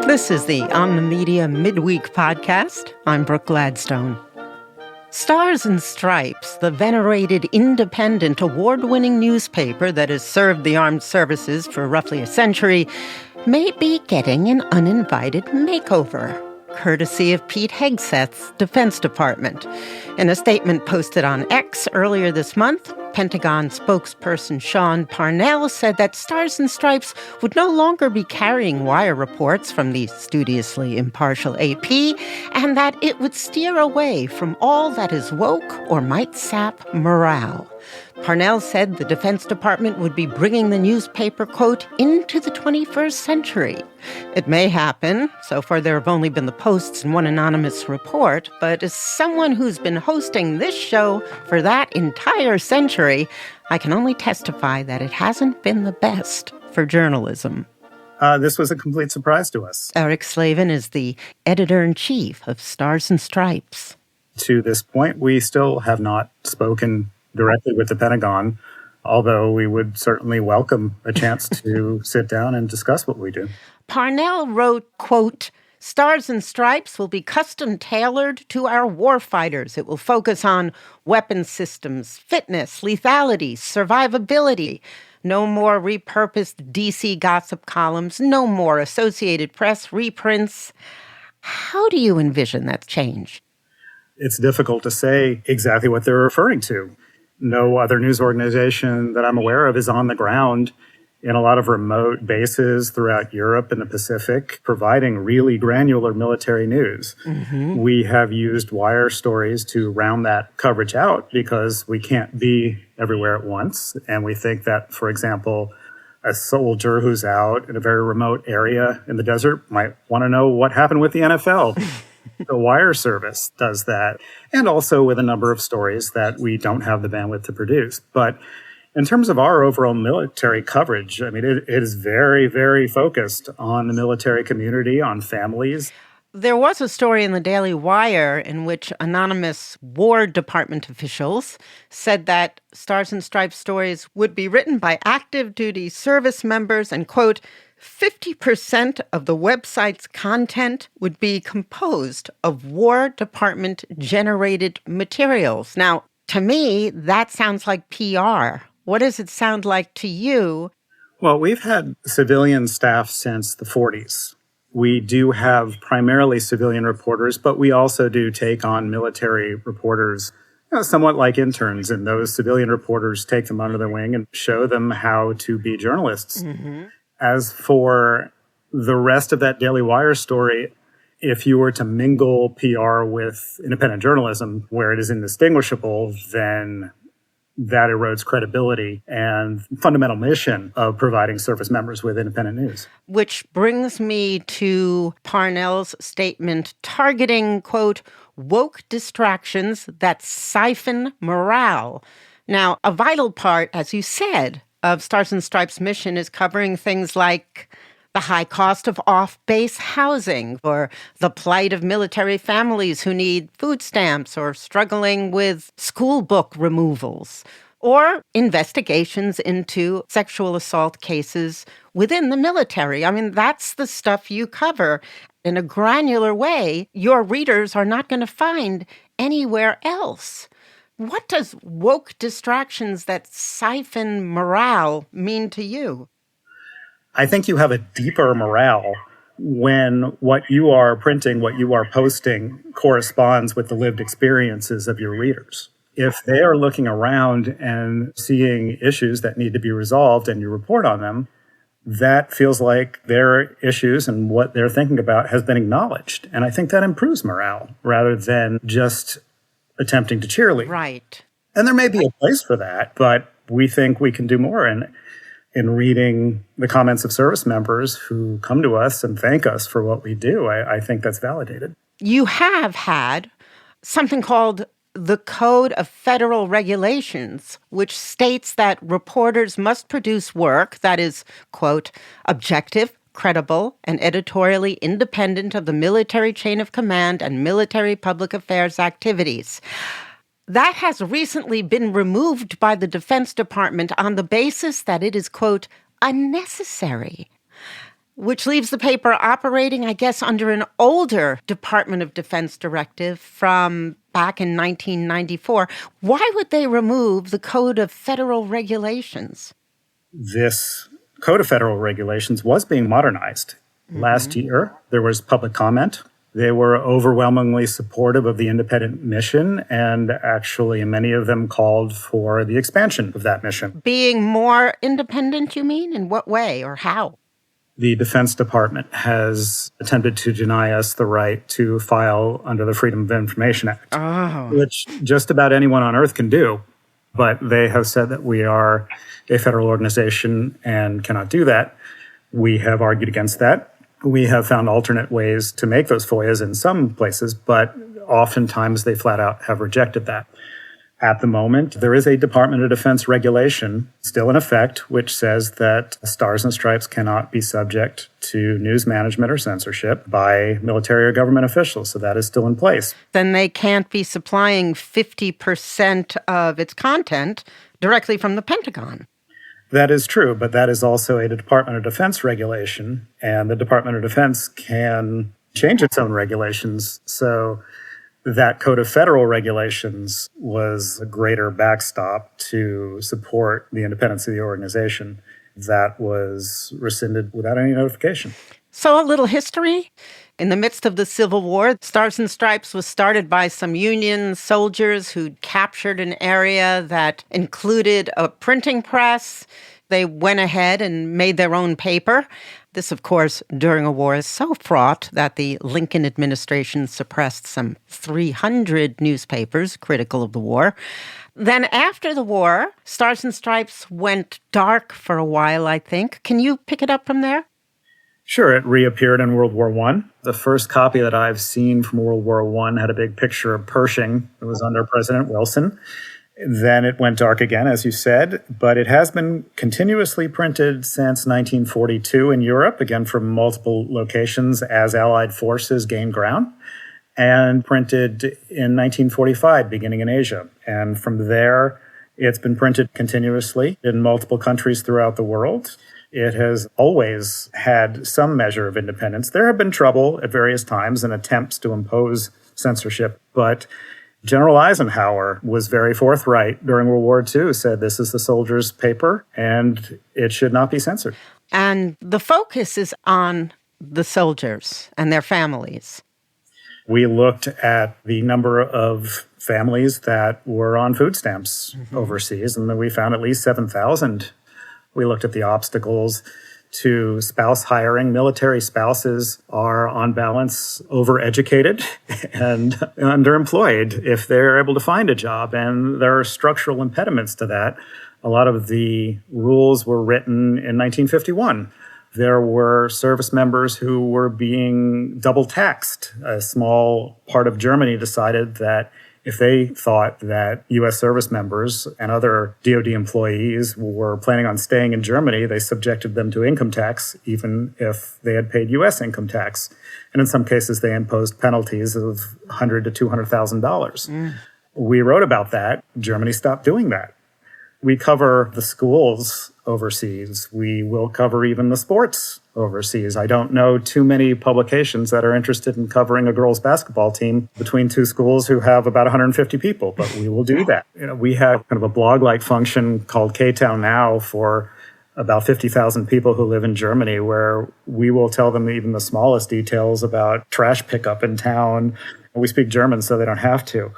This is the On the Media Midweek podcast. I'm Brooke Gladstone. Stars and Stripes, the venerated independent award-winning newspaper that has served the armed services for roughly a century, may be getting an uninvited makeover, courtesy of Pete Hegseth's Defense Department. In a statement posted on X earlier this month, Pentagon spokesperson Sean Parnell said that Stars and Stripes would no longer be carrying wire reports from the studiously impartial AP, and that it would steer away from all that is woke or might sap morale. Parnell said the Defense Department would be bringing the newspaper, quote, into the 21st century. It may happen. So far, there have only been the posts and one anonymous report. But as someone who's been hosting this show for that entire century, I can only testify that it hasn't been the best for journalism. This was a complete surprise to us. Erik Slavin is the editor-in-chief of Stars and Stripes. To this point, we still have not spoken directly with the Pentagon, although we would certainly welcome a chance to sit down and discuss what we do. Parnell wrote, quote, Stars and Stripes will be custom-tailored to our warfighters. It will focus on weapons systems, fitness, lethality, survivability. No more repurposed DC gossip columns, no more Associated Press reprints. How do you envision that change? It's difficult to say exactly what they're referring to. No other news organization that I'm aware of is on the ground in a lot of remote bases throughout Europe and the Pacific, providing really granular military news. Mm-hmm. We have used wire stories to round that coverage out because we can't be everywhere at once. And we think that, for example, a soldier who's out in a very remote area in the desert might want to know what happened with the NFL. The wire service does that, and also with a number of stories that we don't have the bandwidth to produce. But in terms of our overall military coverage, I mean, it is very, very focused on the military community, on families. There was a story in the Daily Wire in which anonymous War Department officials said that Stars and Stripes stories would be written by active duty service members and, quote, 50% of the website's content would be composed of War Department-generated materials. Now, to me, that sounds like PR. What does it sound like to you? Well, we've had civilian staff since the 40s. We do have primarily civilian reporters, but we also do take on military reporters, somewhat like interns, and those civilian reporters take them under their wing and show them how to be journalists. Mm-hmm. As for the rest of that Daily Wire story, if you were to mingle PR with independent journalism where it is indistinguishable, then that erodes credibility and fundamental mission of providing service members with independent news. Which brings me to Parnell's statement targeting, quote, woke distractions that siphon morale. Now, a vital part, as you said, of Stars and Stripes' mission is covering things like the high cost of off-base housing, or the plight of military families who need food stamps or struggling with school book removals, or investigations into sexual assault cases within the military. I mean, that's the stuff you cover in a granular way your readers are not going to find anywhere else. What does woke distractions that siphon morale mean to you? I think you have a deeper morale when what you are printing, what you are posting, corresponds with the lived experiences of your readers. If they are looking around and seeing issues that need to be resolved and you report on them, that feels like their issues and what they're thinking about has been acknowledged. And I think that improves morale rather than just attempting to cheerlead. Right. And there may be a place for that, but we think we can do more. And in reading the comments of service members who come to us and thank us for what we do, I think that's validated. You have had something called the Code of Federal Regulations, which states that reporters must produce work that is, quote, objective, credible, and editorially independent of the military chain of command and military public affairs activities. That has recently been removed by the Defense Department on the basis that it is, quote, unnecessary. which leaves the paper operating, I guess, under an older Department of Defense directive from back in 1994. Why would they remove the Code of Federal Regulations? This Code of Federal Regulations was being modernized. Last year, there was public comment. They were overwhelmingly supportive of the independent mission, and actually many of them called for the expansion of that mission. Being more independent, you mean? In what way or how? The Defense Department has attempted to deny us the right to file under the Freedom of Information Act, which just about anyone on Earth can do. But they have said that we are a federal organization and cannot do that. We have argued against that. We have found alternate ways to make those FOIAs in some places, but oftentimes they flat out have rejected that. At the moment, there is a Department of Defense regulation still in effect, which says that Stars and Stripes cannot be subject to news management or censorship by military or government officials. So that is still in place. Then they can't be supplying 50% of its content directly from the Pentagon. That is true, but that is also a Department of Defense regulation, and the Department of Defense can change its own regulations. So that Code of Federal Regulations was a greater backstop to support the independence of the organization. That was rescinded without any notification. So a little history. In the midst of the Civil War, Stars and Stripes was started by some Union soldiers who'd captured an area that included a printing press. They went ahead and made their own paper. This, of course, during a war is so fraught that the Lincoln administration suppressed some 300 newspapers critical of the war. Then after the war, Stars and Stripes went dark for a while, I think. Can you pick it up from there? Sure, it reappeared in World War I. The first copy that I've seen from World War I had a big picture of Pershing. It was under President Wilson. Then it went dark again, as you said, but it has been continuously printed since 1942 in Europe, again from multiple locations as Allied forces gained ground, and printed in 1945, beginning in Asia. And from there, it's been printed continuously in multiple countries throughout the world. It has always had some measure of independence. There have been trouble at various times and attempts to impose censorship, but General Eisenhower was very forthright during World War II, said this is the soldiers' paper and it should not be censored. And the focus is on the soldiers and their families. We looked at the number of families that were on food stamps overseas, and then we found at least 7,000. We looked at the obstacles to spouse hiring. Military spouses are, on balance, overeducated and underemployed if they're able to find a job. And there are structural impediments to that. A lot of the rules were written in 1951. There were service members who were being double taxed. A small part of Germany decided that if they thought that U.S. service members and other DoD employees were planning on staying in Germany, they subjected them to income tax, even if they had paid U.S. income tax. And in some cases, they imposed penalties of $100,000 to $200,000. We wrote about that. Germany stopped doing that. We cover the schools overseas. We will cover even the sports overseas. I don't know too many publications that are interested in covering a girls' basketball team between two schools who have about 150 people, but we will do that. We have kind of a blog-like function called K-Town Now for about 50,000 people who live in Germany, where we will tell them even the smallest details about trash pickup in town. We speak German, so they don't have to.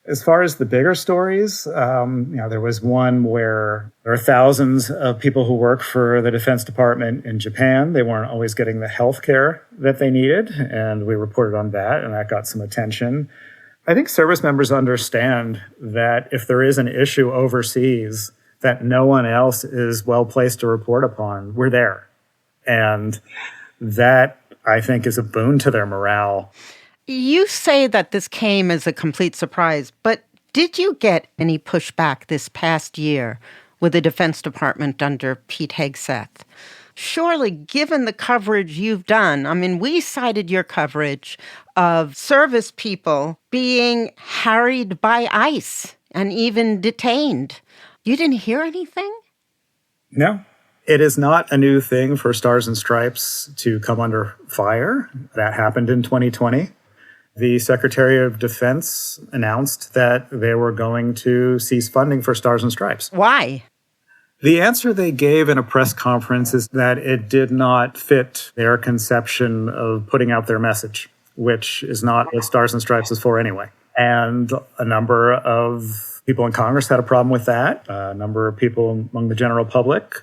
As far as the bigger stories, there was one where there are thousands of people who work for the Defense Department in Japan. They weren't always getting the health care that they needed, and we reported on that, and that got some attention. I think service members understand that if there is an issue overseas that no one else is well placed to report upon, we're there. And that, I think, is a boon to their morale. You say that this came as a complete surprise, but did you get any pushback this past year with the Defense Department under Pete Hegseth? Surely, given the coverage you've done, I mean, we cited your coverage of service people being harried by ICE and even detained. You didn't hear anything? No. It is not a new thing for Stars and Stripes to come under fire. That happened in 2020. The Secretary of Defense announced that they were going to cease funding for Stars and Stripes. Why? The answer they gave in a press conference is that it did not fit their conception of putting out their message, which is not what Stars and Stripes is for anyway. And a number of people in Congress had a problem with that. A number of people among the general public,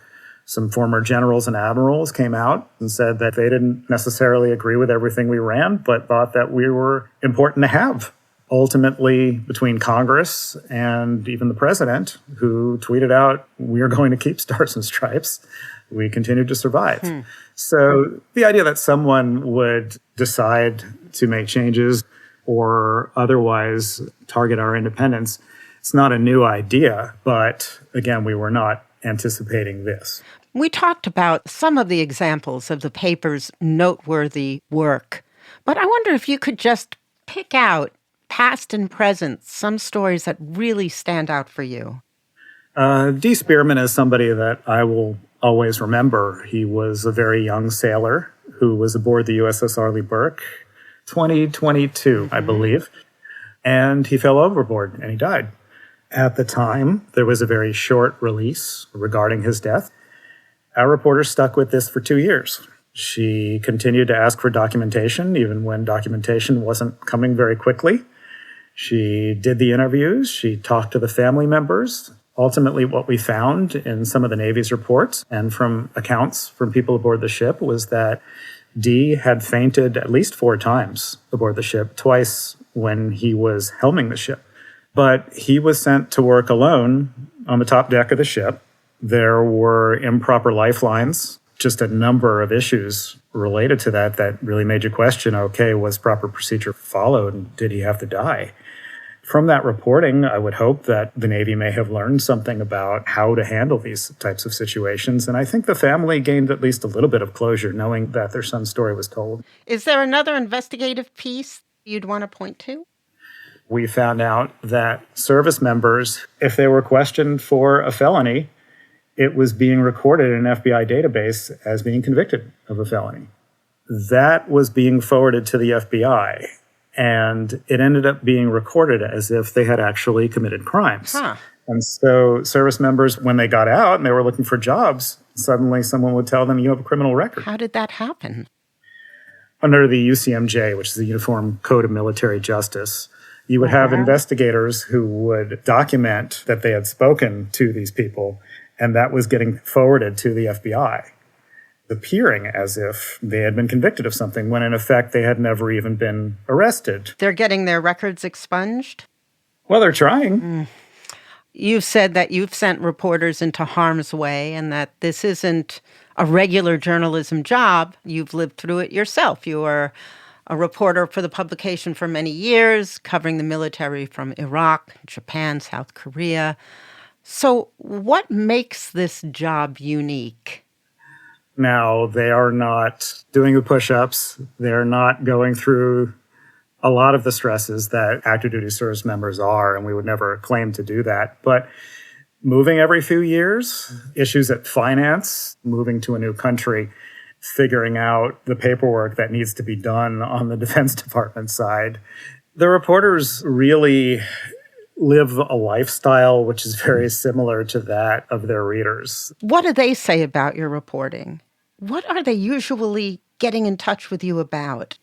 some former generals and admirals, came out and said that they didn't necessarily agree with everything we ran, but thought that we were important to have. Ultimately, between Congress and even the president, who tweeted out, "We are going to keep Stars and Stripes," we continued to survive. So the idea that someone would decide to make changes or otherwise target our independence, it's not a new idea. But again, we were not anticipating this. We talked about some of the examples of the paper's noteworthy work, but I wonder if you could just pick out, past and present, some stories that really stand out for you. D. Spearman is somebody that I will always remember. He was a very young sailor who was aboard the USS Arleigh Burke, 2022, I believe, and he fell overboard and he died. At the time, there was a very short release regarding his death. Our reporter stuck with this for 2 years. She continued to ask for documentation, even when documentation wasn't coming very quickly. She did the interviews. She talked to the family members. Ultimately, what we found in some of the Navy's reports and from accounts from people aboard the ship was that D had fainted at least 4 times aboard the ship, twice when he was helming the ship. But he was sent to work alone on the top deck of the ship. There were improper lifelines, just a number of issues related to that really made you question, okay, was proper procedure followed and did he have to die? From that reporting, I would hope that the Navy may have learned something about how to handle these types of situations. And I think the family gained at least a little bit of closure knowing that their son's story was told. Is there another investigative piece you'd want to point to? We found out that service members, if they were questioned for a felony, it was being recorded in an FBI database as being convicted of a felony. That was being forwarded to the FBI, and it ended up being recorded as if they had actually committed crimes. And so service members, when they got out and they were looking for jobs, suddenly someone would tell them, you have a criminal record. How did that happen? Under the UCMJ, which is the Uniform Code of Military Justice, you would have investigators who would document that they had spoken to these people, and that was getting forwarded to the FBI, appearing as if they had been convicted of something, when in effect they had never even been arrested. They're getting their records expunged? Well, they're trying. You've said that you've sent reporters into harm's way and that this isn't a regular journalism job. You've lived through it yourself. You were a reporter for the publication for many years, covering the military from Iraq, Japan, South Korea. So what makes this job unique? Now, they are not doing the push-ups. They're not going through a lot of the stresses that active duty service members are, and we would never claim to do that. But moving every few years, issues at finance, moving to a new country, figuring out the paperwork that needs to be done on the Defense Department side. The reporters really live a lifestyle which is very similar to that of their readers. What do they say about your reporting? What are they usually getting in touch with you about?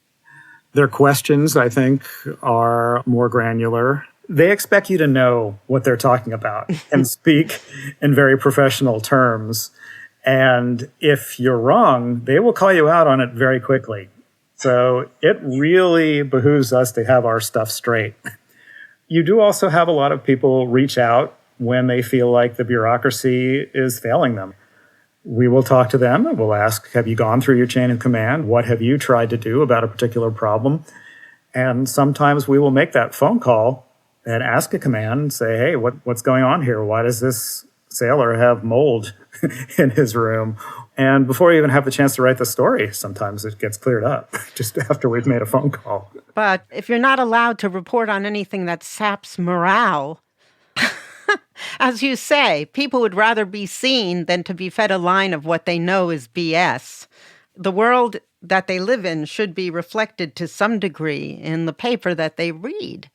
Their questions, I think, are more granular. They expect you to know what they're talking about and speak in very professional terms. And if you're wrong, they will call you out on it very quickly. So it really behooves us to have our stuff straight. You do also have a lot of people reach out when they feel like the bureaucracy is failing them. We will talk to them and we'll ask, have you gone through your chain of command? What have you tried to do about a particular problem? And sometimes we will make that phone call and ask a command and say, hey, what's going on here? Why does this sailor have mold in his room? And before you even have the chance to write the story, sometimes it gets cleared up just after we've made a phone call. But if you're not allowed to report on anything that saps morale... As you say, people would rather be seen than to be fed a line of what they know is BS. The world that they live in should be reflected to some degree in the paper that they read.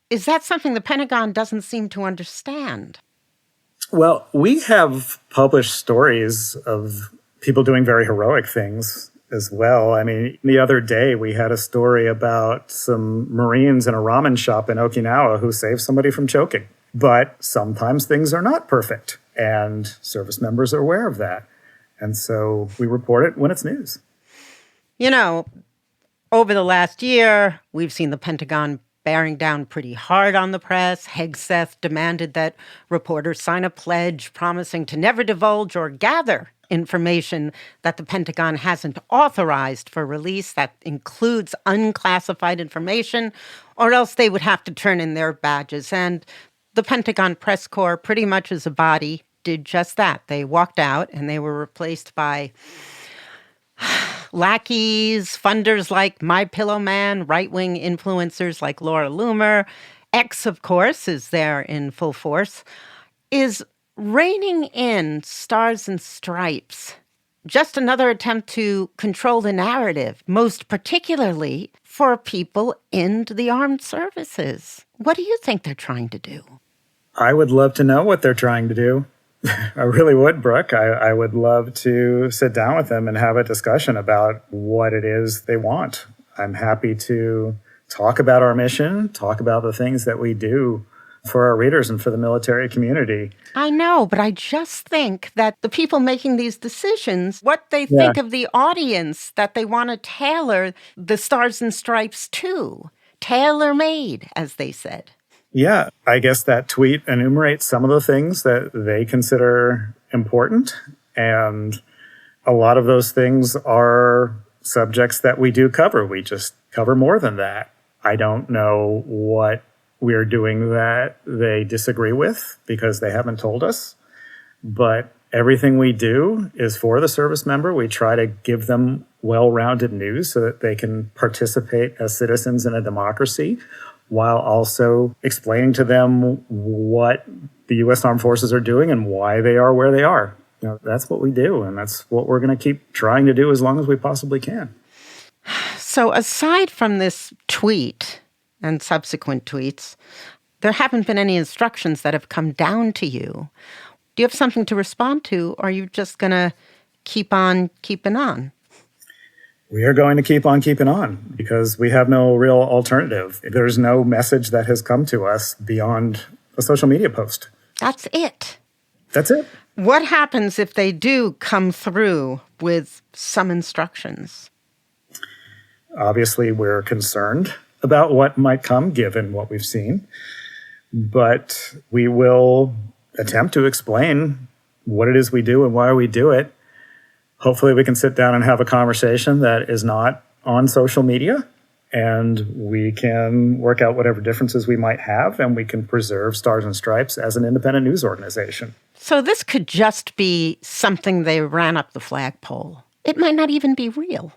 Is that something the Pentagon doesn't seem to understand? Well, we have published stories of people doing very heroic things as well. I mean, the other day we had a story about some Marines in a ramen shop in Okinawa who saved somebody from choking. But sometimes things are not perfect, and service members are aware of that. And so we report it when it's news. You know, over the last year, we've seen the Pentagon bearing down pretty hard on the press. Hegseth demanded that reporters sign a pledge promising to never divulge or gather information that the Pentagon hasn't authorized for release. That includes unclassified information, or else they would have to turn in their badges. And the Pentagon press corps, pretty much as a body, did just that. They walked out and they were replaced by lackeys, funders like My Pillow Man, right-wing influencers like Laura Loomer. X, of course, is there in full force. Is reining in Stars and Stripes just another attempt to control the narrative, most particularly for people in the armed services? What do you think they're trying to do? I would love to know what they're trying to do. I really would, Brooke. I would love to sit down with them and have a discussion about what it is they want. I'm happy to talk about our mission, talk about the things that we do for our readers and for the military community. I know, but I just think that the people making these decisions, what they think of the audience that they want to tailor the Stars and Stripes to, tailor-made, as they said. Yeah, I guess that tweet enumerates some of the things that they consider important. And a lot of those things are subjects that we do cover. We just cover more than that. I don't know what we're doing that they disagree with because they haven't told us. But everything we do is for the service member. We try to give them well-rounded news so that they can participate as citizens in a democracy, while also explaining to them what the U.S. Armed Forces are doing and why they are where they are. You know, that's what we do, and that's what we're going to keep trying to do as long as we possibly can. So aside from this tweet and subsequent tweets, there haven't been any instructions that have come down to you. Do you have something to respond to, or are you just going to keep on keeping on? We are going to keep on keeping on because we have no real alternative. There's no message that has come to us beyond a social media post. That's it. That's it. What happens if they do come through with some instructions? Obviously, we're concerned about what might come given what we've seen, but we will attempt to explain what it is we do and why we do it. Hopefully we can sit down and have a conversation that is not on social media, and we can work out whatever differences we might have, and we can preserve Stars and Stripes as an independent news organization. So this could just be something they ran up the flagpole. It might not even be real.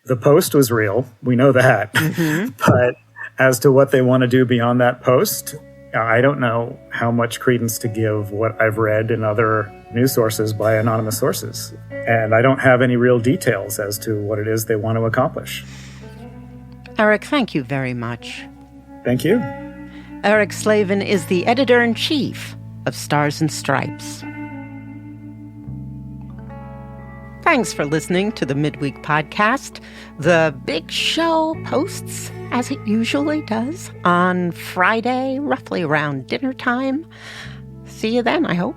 The post was real. We know that. Mm-hmm. But as to what they want to do beyond that post, I don't know how much credence to give what I've read in other news sources by anonymous sources. And I don't have any real details as to what it is they want to accomplish. Erik, thank you very much. Thank you. Erik Slavin is the editor-in-chief of Stars and Stripes. Thanks for listening to the Midweek Podcast. The big show posts, as it usually does, on Friday, roughly around dinner time. See you then, I hope.